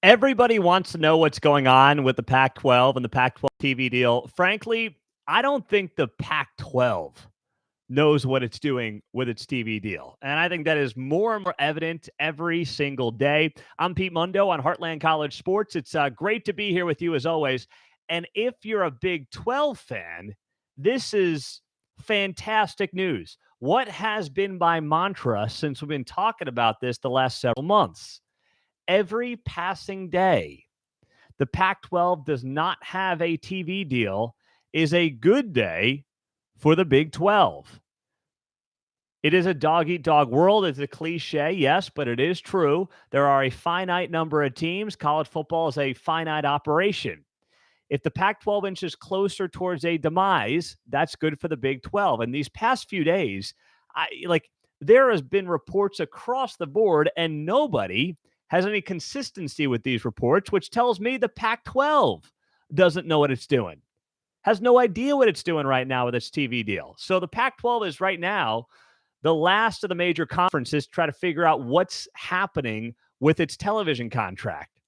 Everybody wants to know what's going on with the Pac-12 and the Pac-12 TV deal. Frankly, I don't think the Pac-12 knows what it's doing with its TV deal. And I think that is more and more evident every single day. I'm Pete Mundo on Heartland College Sports. It's great to be here with you as always. And if you're a Big 12 fan, this is fantastic news. What has been my mantra since we've been talking about this the last several months? Every passing day, the Pac 12 does not have a TV deal is a good day for the Big 12. It is a dog eat dog world. It's a cliche, yes, but it is true. There are a finite number of teams. College football is a finite operation. If the Pac 12 inches closer towards a demise, that's good for the Big 12. And these past few days, there has been reports across the board, and nobody has any consistency with these reports, which tells me the Pac 12 doesn't know what it's doing, has no idea what it's doing right now with its TV deal. So the Pac 12 is right now the last of the major conferences to try to figure out what's happening with its television contract.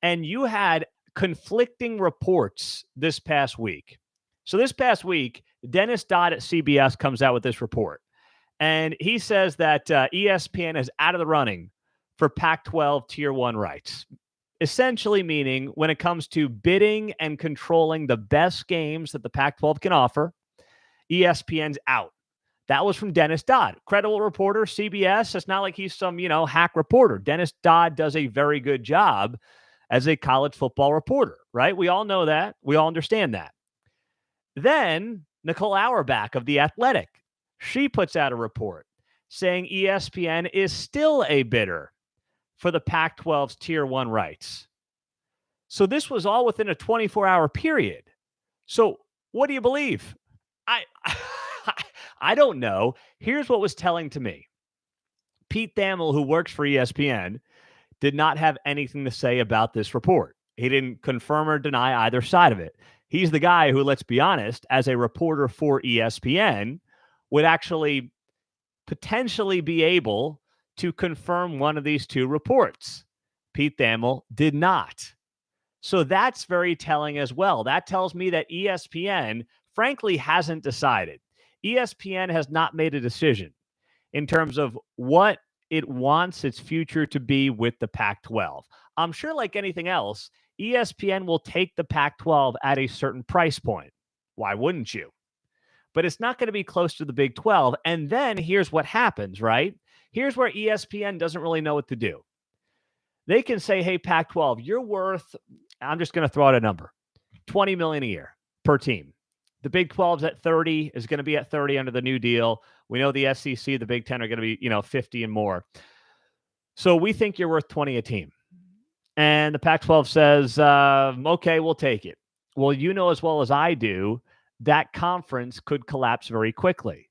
And you had conflicting reports this past week. So this past week, Dennis Dodd at CBS comes out with this report. And he says that ESPN is out of the running for Pac-12 Tier 1 rights, essentially meaning when it comes to bidding and controlling the best games that the Pac-12 can offer, ESPN's out. That was from Dennis Dodd, credible reporter, CBS. It's not like he's some, hack reporter. Dennis Dodd does a very good job as a college football reporter, right? We all know that. We all understand that. Then Nicole Auerbach of The Athletic, she puts out a report saying ESPN is still a bidder for the Pac-12's Tier 1 rights. So this was all within a 24-hour period. So what do you believe? I don't know. Here's what was telling to me. Pete Thamel, who works for ESPN, did not have anything to say about this report. He didn't confirm or deny either side of it. He's the guy who, let's be honest, as a reporter for ESPN, would actually potentially be able to confirm one of these two reports. Pete Thamel did not. So that's very telling as well. That tells me that ESPN, frankly, hasn't decided. ESPN has not made a decision in terms of what it wants its future to be with the Pac-12. I'm sure, like anything else, ESPN will take the Pac-12 at a certain price point. Why wouldn't you? But it's not going to be close to the Big 12. And then here's what happens, right? Here's where ESPN doesn't really know what to do. They can say, hey, Pac-12, you're worth, I'm just going to throw out a number, $20 million a year per team. The Big 12's at 30, is going to be at 30 under the new deal. We know the SEC, the Big 10 are going to be, 50 and more. So we think you're worth 20 a team. And the Pac-12 says, okay, we'll take it. Well, you know as well as I do, that conference could collapse very quickly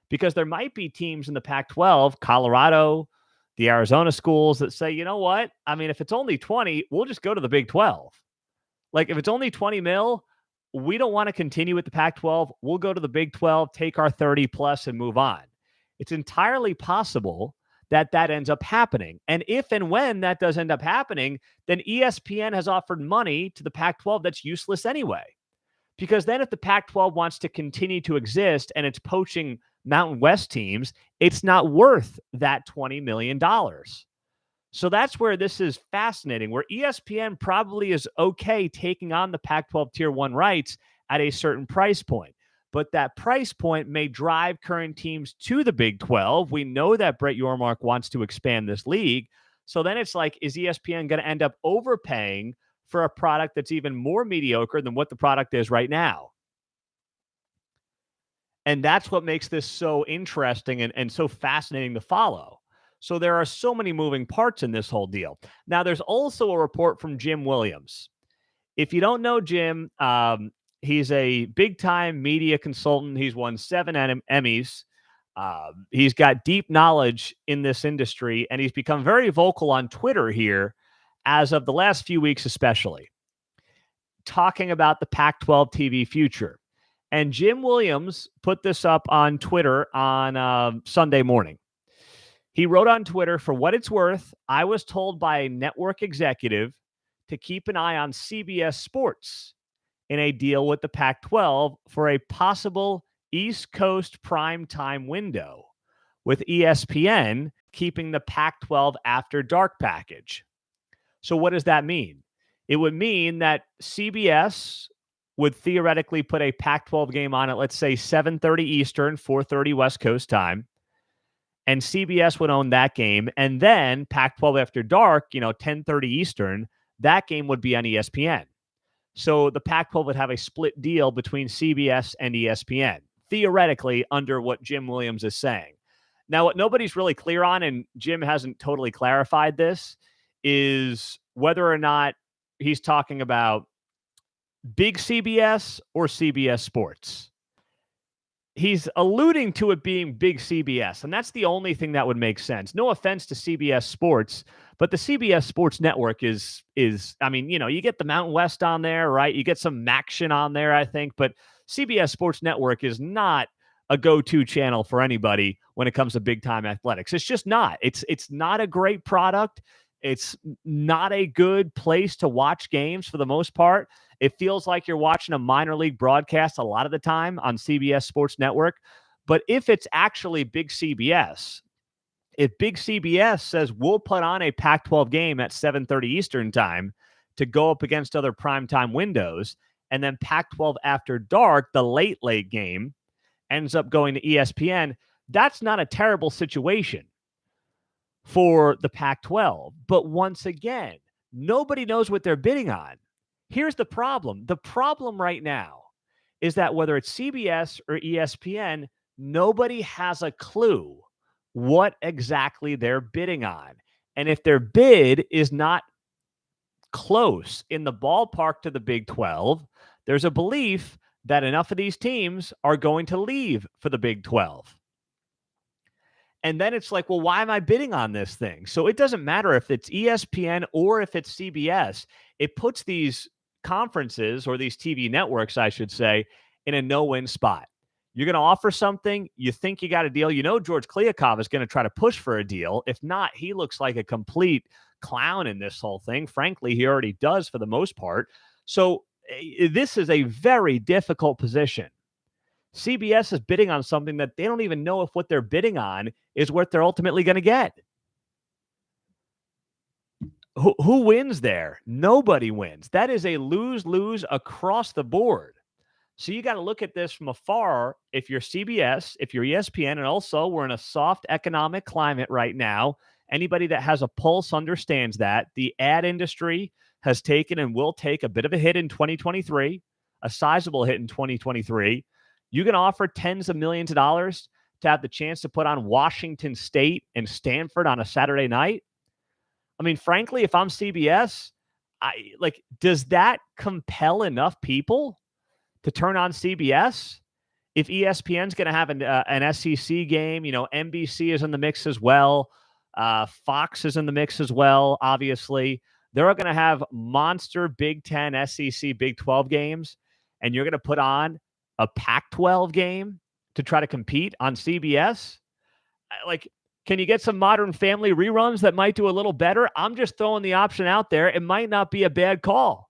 because there might be teams in the Pac-12, Colorado, the Arizona schools that say, you know what? I mean, if it's only 20, we'll just go to the Big 12. Like if it's only 20 mil, we don't want to continue with the Pac-12. We'll go to the Big 12, take our 30 plus and move on. It's entirely possible that ends up happening. And if and when that does end up happening, then ESPN has offered money to the Pac-12 that's useless anyway. Because then if the Pac-12 wants to continue to exist and it's poaching Mountain West teams, it's not worth that $20 million. So that's where this is fascinating, where ESPN probably is okay taking on the Pac-12 Tier 1 rights at a certain price point. But that price point may drive current teams to the Big 12. We know that Brett Yormark wants to expand this league. So then it's like, is ESPN going to end up overpaying for a product that's even more mediocre than what the product is right now? And that's what makes this so interesting and so fascinating to follow. So there are so many moving parts in this whole deal. Now, there's also a report from Jim Williams. If you don't know Jim, he's a big-time media consultant. He's won 7 Emmys. He's got deep knowledge in this industry, and he's become very vocal on Twitter here as of the last few weeks especially, talking about the Pac-12 TV future. And Jim Williams put this up on Twitter on Sunday morning. He wrote on Twitter, for what it's worth, I was told by a network executive to keep an eye on CBS Sports in a deal with the Pac-12 for a possible East Coast primetime window, with ESPN keeping the Pac-12 After Dark package. So what does that mean? It would mean that CBS would theoretically put a Pac-12 game on at, let's say, 7:30 Eastern, 4:30 West Coast time, and CBS would own that game. And then Pac-12 After Dark, 10:30 Eastern, that game would be on ESPN. So the Pac-12 would have a split deal between CBS and ESPN, theoretically, under what Jim Williams is saying. Now, what nobody's really clear on, and Jim hasn't totally clarified this, is whether or not he's talking about big CBS or CBS Sports. He's alluding to it being big CBS, and that's the only thing that would make sense. No offense to CBS Sports, but the CBS Sports Network is I mean, you get the Mountain West on there, right? You get some Maction on there, I think, but CBS Sports Network is not a go-to channel for anybody when it comes to big-time athletics. It's just not. It's not a great product. It's not a good place to watch games for the most part. It feels like you're watching a minor league broadcast a lot of the time on CBS Sports Network. But if it's actually big CBS, if big CBS says we'll put on a Pac-12 game at 7:30 Eastern time to go up against other primetime windows, and then Pac-12 After Dark, the late game, ends up going to ESPN, that's not a terrible situation for the Pac-12. But once again, nobody knows what they're bidding on. Here's the problem. The problem right now is that whether it's CBS or ESPN, nobody has a clue what exactly they're bidding on. And if their bid is not close in the ballpark to the Big 12, there's a belief that enough of these teams are going to leave for the Big 12. And then it's like, well, why am I bidding on this thing? So it doesn't matter if it's ESPN or if it's CBS. It puts these conferences, or these TV networks, I should say, in a no-win spot. You're going to offer something. You think you got a deal. George Kliakov is going to try to push for a deal. If not, he looks like a complete clown in this whole thing. Frankly, he already does for the most part. So this is a very difficult position. CBS is bidding on something that they don't even know if what they're bidding on is what they're ultimately going to get. Who wins there? Nobody wins. That is a lose-lose across the board. So you got to look at this from afar. If you're CBS, if you're ESPN, and also we're in a soft economic climate right now. Anybody that has a pulse understands that. The ad industry has taken and will take a bit of a hit in 2023, a sizable hit in 2023. You can offer tens of millions of dollars to have the chance to put on Washington State and Stanford on a Saturday night. I mean, frankly, if I'm CBS, does that compel enough people to turn on CBS? If ESPN's going to have an SEC game, NBC is in the mix as well. Fox is in the mix as well, obviously. They're going to have monster Big 10, SEC, Big 12 games, and you're going to put on a Pac-12 game to try to compete on CBS? Can you get some Modern Family reruns that might do a little better? I'm just throwing the option out there. It might not be a bad call.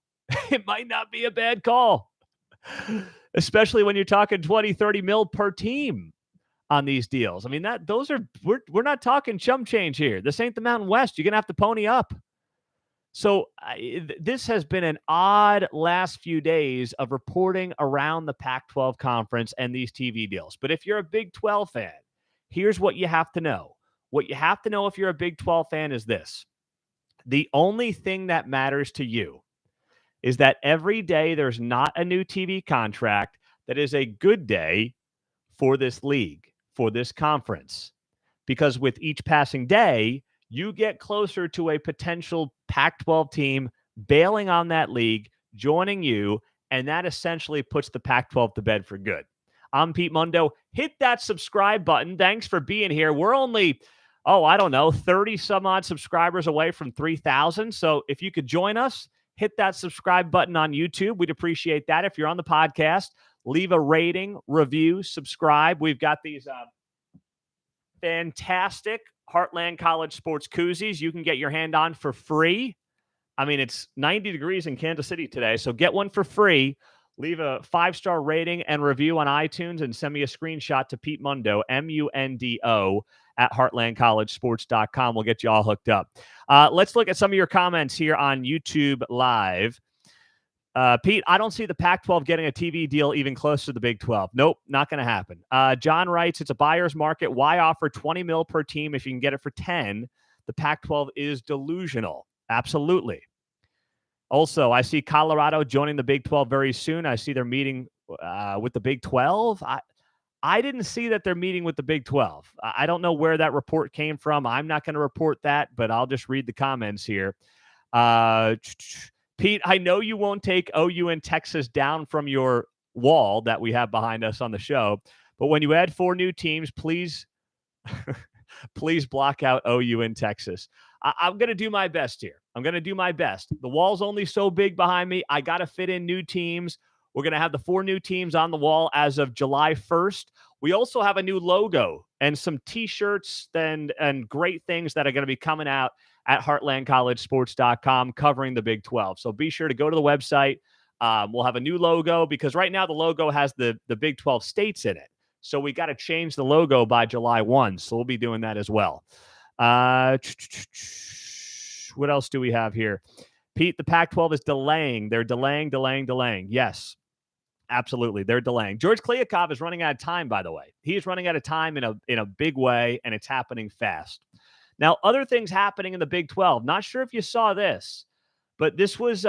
It might not be a bad call, especially when you're talking 20, 30 mil per team on these deals. I mean, we're not talking chump change here. This ain't the Mountain West. You're going to have to pony up. So this has been an odd last few days of reporting around the Pac-12 conference and these TV deals. But if you're a Big 12 fan, here's what you have to know. What you have to know if you're a Big 12 fan is this. The only thing that matters to you is that every day there's not a new TV contract that is a good day for this league, for this conference. Because with each passing day, you get closer to a potential Pac-12 team bailing on that league, joining you, and that essentially puts the Pac-12 to bed for good. I'm Pete Mundo. Hit that subscribe button. Thanks for being here. We're only, 30 some odd subscribers away from 3,000. So if you could join us, hit that subscribe button on YouTube. We'd appreciate that. If you're on the podcast, leave a rating, review, subscribe. We've got these fantastic Heartland College Sports koozies you can get your hand on for free I mean, it's 90 degrees in Kansas City today, so get one for free. Leave a 5-star rating and review on iTunes and send me a screenshot to Pete Mundo, Mundo, at heartlandcollegesports.com. We'll get you all hooked up. Let's look at some of your comments here on YouTube Live. Pete, I don't see the Pac-12 getting a TV deal even close to the Big 12. Nope, not going to happen. John writes, it's a buyer's market. Why offer $20 million per team if you can get it for 10? The Pac-12 is delusional. Absolutely. Also, I see Colorado joining the Big 12 very soon. I see they're meeting with the Big 12. I didn't see that they're meeting with the Big 12. I don't know where that report came from. I'm not going to report that, but I'll just read the comments here. Pete, I know you won't take OU and Texas down from your wall that we have behind us on the show, but when you add 4 new teams, please please block out OU and Texas. I'm going to do my best here. I'm going to do my best. The wall's only so big behind me. I got to fit in new teams. We're going to have the 4 new teams on the wall as of July 1st. We also have a new logo and some T-shirts and great things that are going to be coming out at heartlandcollegesports.com covering the Big 12. So be sure to go to the website. We'll have a new logo because right now the logo has the Big 12 states in it. So we got to change the logo by July 1. So we'll be doing that as well. What else do we have here? Pete, the Pac-12 is delaying. They're delaying. Yes, absolutely. They're delaying. George Kliavkoff is running out of time, by the way. He is running out of time in a big way, and it's happening fast. Now, other things happening in the Big 12. Not sure if you saw this, but this was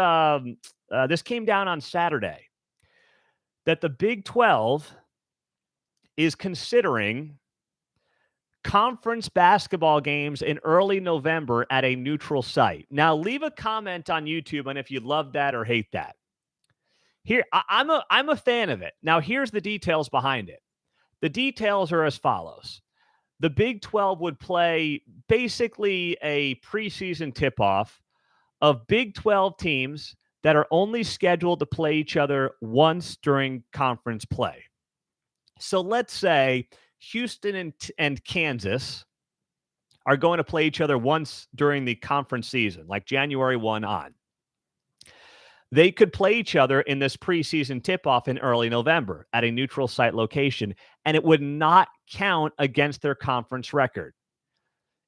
this came down on Saturday that the Big 12 is considering conference basketball games in early November at a neutral site. Now, leave a comment on YouTube on if you love that or hate that. Here, I'm a fan of it. Now, here's the details behind it. The details are as follows. The Big 12 would play basically a preseason tip-off of Big 12 teams that are only scheduled to play each other once during conference play. So let's say Houston and Kansas are going to play each other once during the conference season, like January 1 on. They could play each other in this preseason tip-off in early November at a neutral site location, and it would not count against their conference record.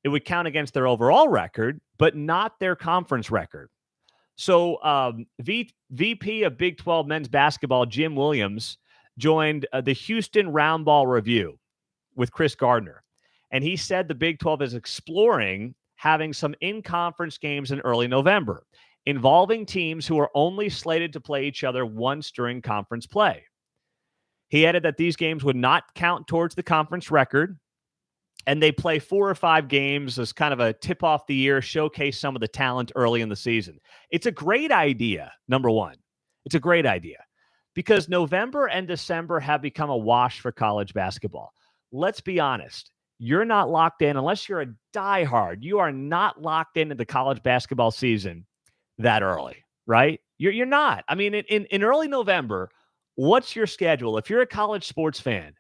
It would count against their overall record, but not their conference record. So VP of Big 12 men's basketball, Jim Williams, joined the Houston Roundball Review with Chris Gardner. And he said the Big 12 is exploring having some in-conference games in early November involving teams who are only slated to play each other once during conference play. He added that these games would not count towards the conference record, and they play 4 or 5 games as kind of a tip-off the year, showcase some of the talent early in the season. It's a great idea, number one. It's a great idea because November and December have become a wash for college basketball. Let's be honest. You're not locked in, unless you're a diehard, you are not locked into the college basketball season that early, right? You're not. I mean, in early November, what's your schedule? If you're a college sports fan,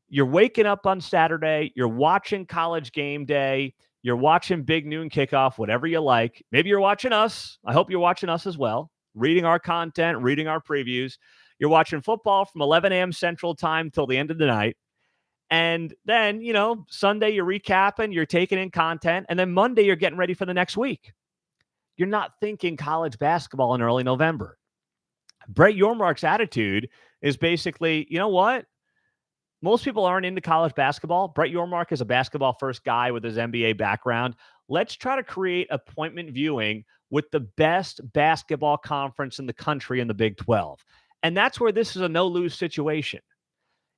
you're waking up on Saturday, you're watching College Game Day, you're watching Big Noon Kickoff, whatever you like. Maybe you're watching us. I hope you're watching us as well, reading our content, reading our previews. You're watching football from 11 a.m. Central Time till the end of the night. And then, Sunday you're recapping, you're taking in content, and then Monday you're getting ready for the next week. You're not thinking college basketball in early November. Brett Yormark's attitude is basically, you know what? Most people aren't into college basketball. Brett Yormark is a basketball-first guy with his NBA background. Let's try to create appointment viewing with the best basketball conference in the country in the Big 12. And that's where this is a no-lose situation.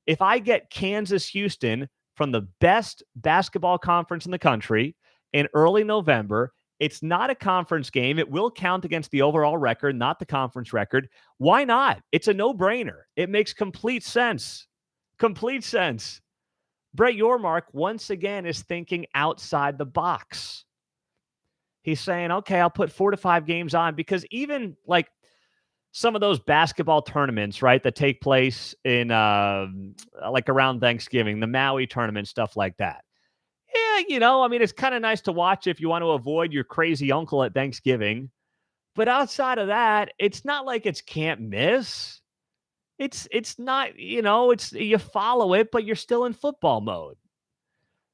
If I get Kansas-Houston from the best basketball conference in the country in early November, it's not a conference game. It will count against the overall record, not the conference record. Why not? It's a no-brainer. It makes complete sense. Complete sense. Brett Yormark, once again, is thinking outside the box. He's saying, okay, I'll put 4 to 5 games on because even like some of those basketball tournaments, right, that take place in like around Thanksgiving, the Maui tournament, stuff like that. Yeah, it's kind of nice to watch if you want to avoid your crazy uncle at Thanksgiving. But outside of that, it's not like it's can't miss. It's not, it's you follow it, but you're still in football mode.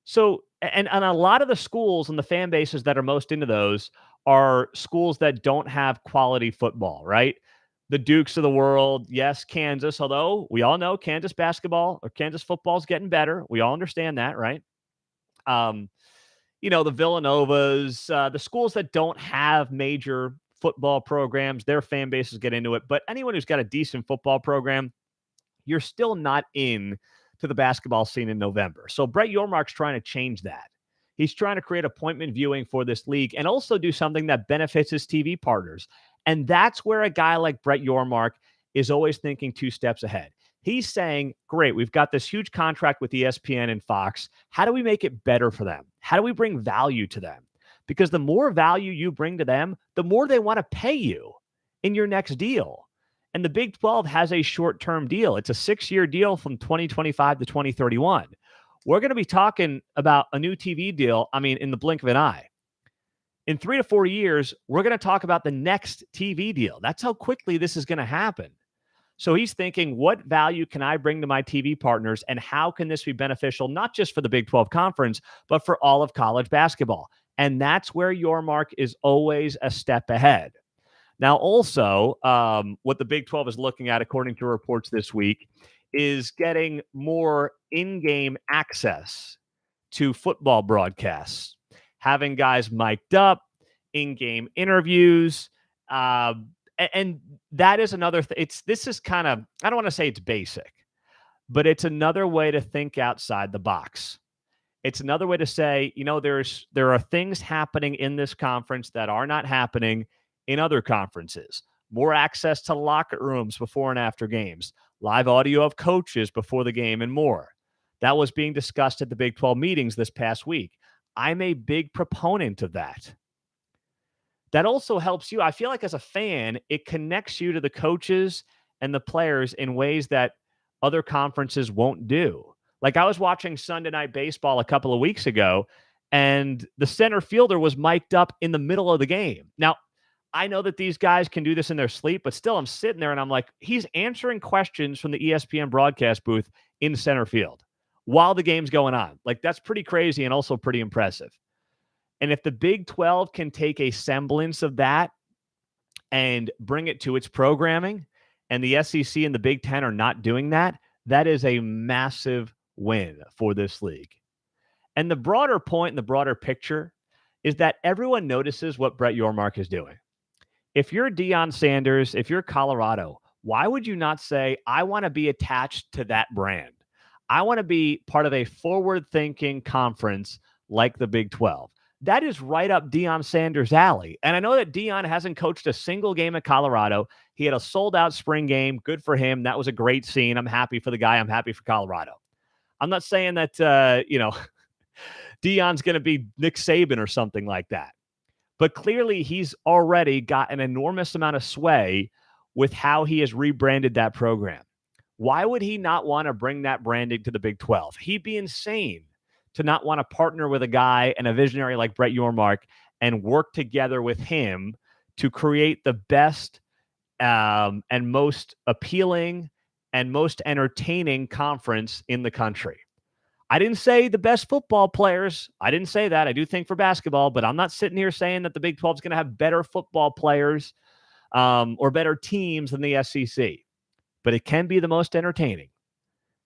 So, and a lot of the schools and the fan bases that are most into those are schools that don't have quality football, right? The Dukes of the world, yes, Kansas, although we all know Kansas basketball or Kansas football is getting better. We all understand that, right? Um, the Villanovas, the schools that don't have major football programs, their fan bases get into it. But anyone who's got a decent football program, you're still not in to the basketball scene in November. So Brett Yormark's trying to change that. He's trying to create appointment viewing for this league and also do something that benefits his TV partners. And that's where a guy like Brett Yormark is always thinking 2 steps ahead. He's saying, great, we've got this huge contract with ESPN and Fox. How do we make it better for them? How do we bring value to them? Because the more value you bring to them, the more they want to pay you in your next deal. And the Big 12 has a short-term deal. It's a 6-year deal from 2025 to 2031. We're going to be talking about a new TV deal, in the blink of an eye. In 3 to 4 years, we're going to talk about the next TV deal. That's how quickly this is going to happen. So he's thinking, what value can I bring to my TV partners, and how can this be beneficial, not just for the Big 12 Conference, but for all of college basketball? And that's where Yormark is always a step ahead. Now, also, what the Big 12 is looking at, according to reports this week, is getting more in-game access to football broadcasts, having guys mic'd up, in-game interviews, and that is another thing. This is kind of, I don't want to say it's basic, but it's another way to think outside the box. It's another way to say, there are things happening in this conference that are not happening in other conferences. More access to locker rooms before and after games, live audio of coaches before the game, and more. That was being discussed at the Big 12 meetings this past week. I'm a big proponent of that. That also helps you. I feel like as a fan, it connects you to the coaches and the players in ways that other conferences won't do. Like, I was watching Sunday Night Baseball a couple of weeks ago, and the center fielder was mic'd up in the middle of the game. Now, I know that these guys can do this in their sleep, but still I'm sitting there and I'm like, he's answering questions from the ESPN broadcast booth in center field while the game's going on. Like, that's pretty crazy and also pretty impressive. And if the Big 12 can take a semblance of that and bring it to its programming, and the SEC and the Big 10 are not doing that, that is a massive win for this league. And the broader point and the broader picture is that everyone notices what Brett Yormark is doing. If you're Deion Sanders, if you're Colorado, why would you not say, I want to be attached to that brand? I want to be part of a forward-thinking conference like the Big 12. That is right up Deion Sanders' alley. And I know that Deion hasn't coached a single game at Colorado. He had a sold-out spring game. Good for him. That was a great scene. I'm happy for the guy. I'm happy for Colorado. I'm not saying that, Deion's going to be Nick Saban or something like that. But clearly, he's already got an enormous amount of sway with how he has rebranded that program. Why would he not want to bring that branding to the Big 12? He'd be insane to not want to partner with a guy and a visionary like Brett Yormark and work together with him to create the best and most appealing and most entertaining conference in the country. I didn't say the best football players. I didn't say that. I do think for basketball, but I'm not sitting here saying that the Big 12 is going to have better football players or better teams than the SEC. But it can be the most entertaining.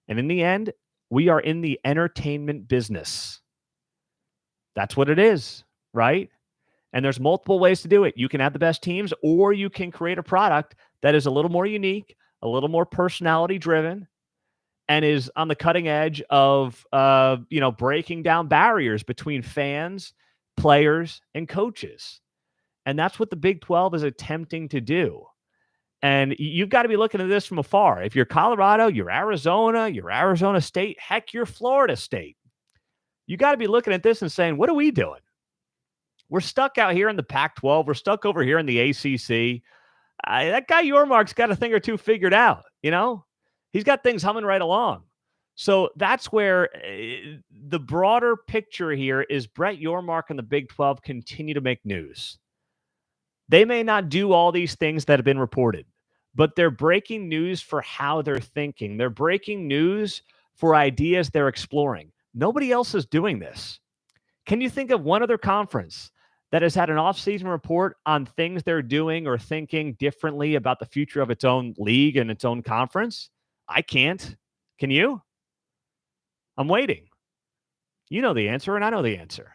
And in the end, we are in the entertainment business. That's what it is, right? And there's multiple ways to do it. You can have the best teams, or you can create a product that is a little more unique, a little more personality driven, and is on the cutting edge of, breaking down barriers between fans, players, and coaches. And that's what the Big 12 is attempting to do. And you've got to be looking at this from afar. If you're Colorado, you're Arizona State, heck, you're Florida State. You got to be looking at this and saying, what are we doing? We're stuck out here in the Pac-12. We're stuck over here in the ACC. That guy Yormark's got a thing or two figured out, He's got things humming right along. So that's where the broader picture here is Brett Yormark and the Big 12 continue to make news. They may not do all these things that have been reported, but they're breaking news for how they're thinking. They're breaking news for ideas they're exploring. Nobody else is doing this. Can you think of one other conference that has had an off-season report on things they're doing or thinking differently about the future of its own league and its own conference? I can't. Can you? I'm waiting. You know the answer, and I know the answer.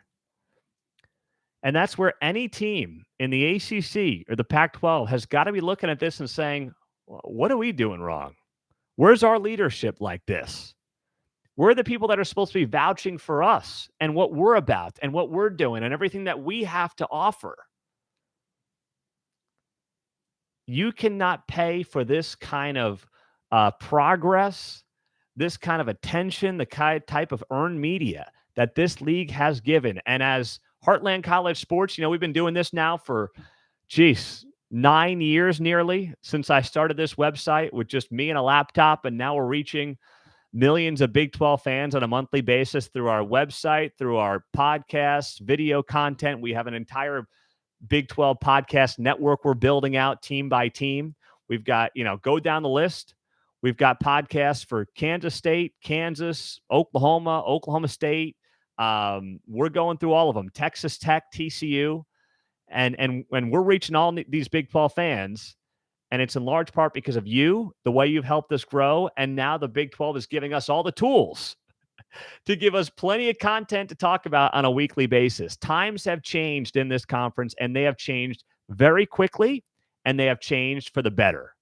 And that's where any team in the ACC or the Pac-12 has got to be looking at this and saying, what are we doing wrong? Where's our leadership like this? We're the people that are supposed to be vouching for us and what we're about and what we're doing and everything that we have to offer. You cannot pay for this kind of progress, this kind of attention, the type of earned media that this league has given. And as Heartland College Sports, we've been doing this now for, 9 years nearly since I started this website with just me and a laptop. And now we're reaching millions of Big 12 fans on a monthly basis through our website, through our podcasts, video content. We have an entire Big 12 podcast network we're building out team by team. We've got, go down the list. We've got podcasts for Kansas State, Kansas, Oklahoma State. We're going through all of them. Texas Tech, TCU. And we're reaching all these Big 12 fans. And it's in large part because of you, the way you've helped us grow. And now the Big 12 is giving us all the tools to give us plenty of content to talk about on a weekly basis. Times have changed in this conference, and they have changed very quickly, and they have changed for the better.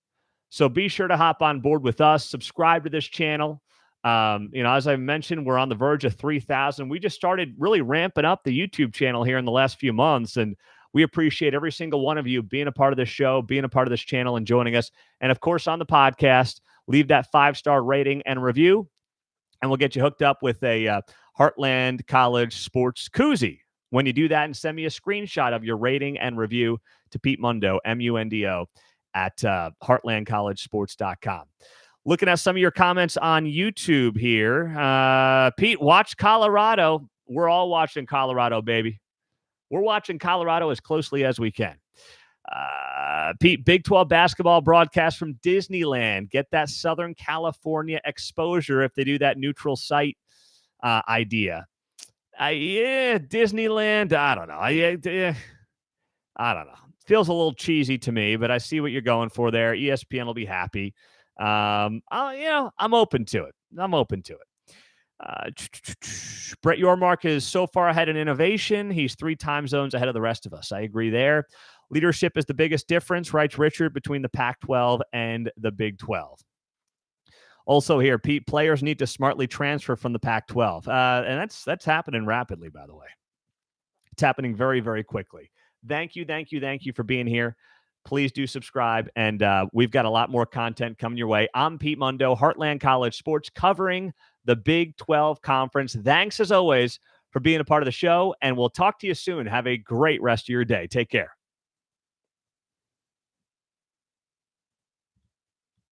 So be sure to hop on board with us. Subscribe to this channel. As I mentioned, we're on the verge of 3,000. We just started really ramping up the YouTube channel here in the last few months, and we appreciate every single one of you being a part of this show, being a part of this channel, and joining us. And, of course, on the podcast, leave that 5-star rating and review, and we'll get you hooked up with a Heartland College Sports koozie. When you do that, and send me a screenshot of your rating and review to Pete Mundo, Mundo, at heartlandcollegesports.com. Looking at some of your comments on YouTube here. Pete, watch Colorado. We're all watching Colorado, baby. We're watching Colorado as closely as we can. Pete, Big 12 basketball broadcast from Disneyland. Get that Southern California exposure if they do that neutral site idea. Disneyland, I don't know. I don't know. Feels a little cheesy to me, but I see what you're going for there. ESPN will be happy. I'm open to it. Brett Yormark is so far ahead in innovation. He's 3 time zones ahead of the rest of us. I agree there. Leadership is the biggest difference, writes Richard, between the Pac-12 and the Big 12. Also here, Pete, players need to smartly transfer from the Pac-12. And that's happening rapidly, by the way. It's happening very, very quickly. Thank you for being here. Please do subscribe, and we've got a lot more content coming your way. I'm Pete Mundo, Heartland College Sports, covering the Big 12 Conference. Thanks, as always, for being a part of the show, and we'll talk to you soon. Have a great rest of your day. Take care.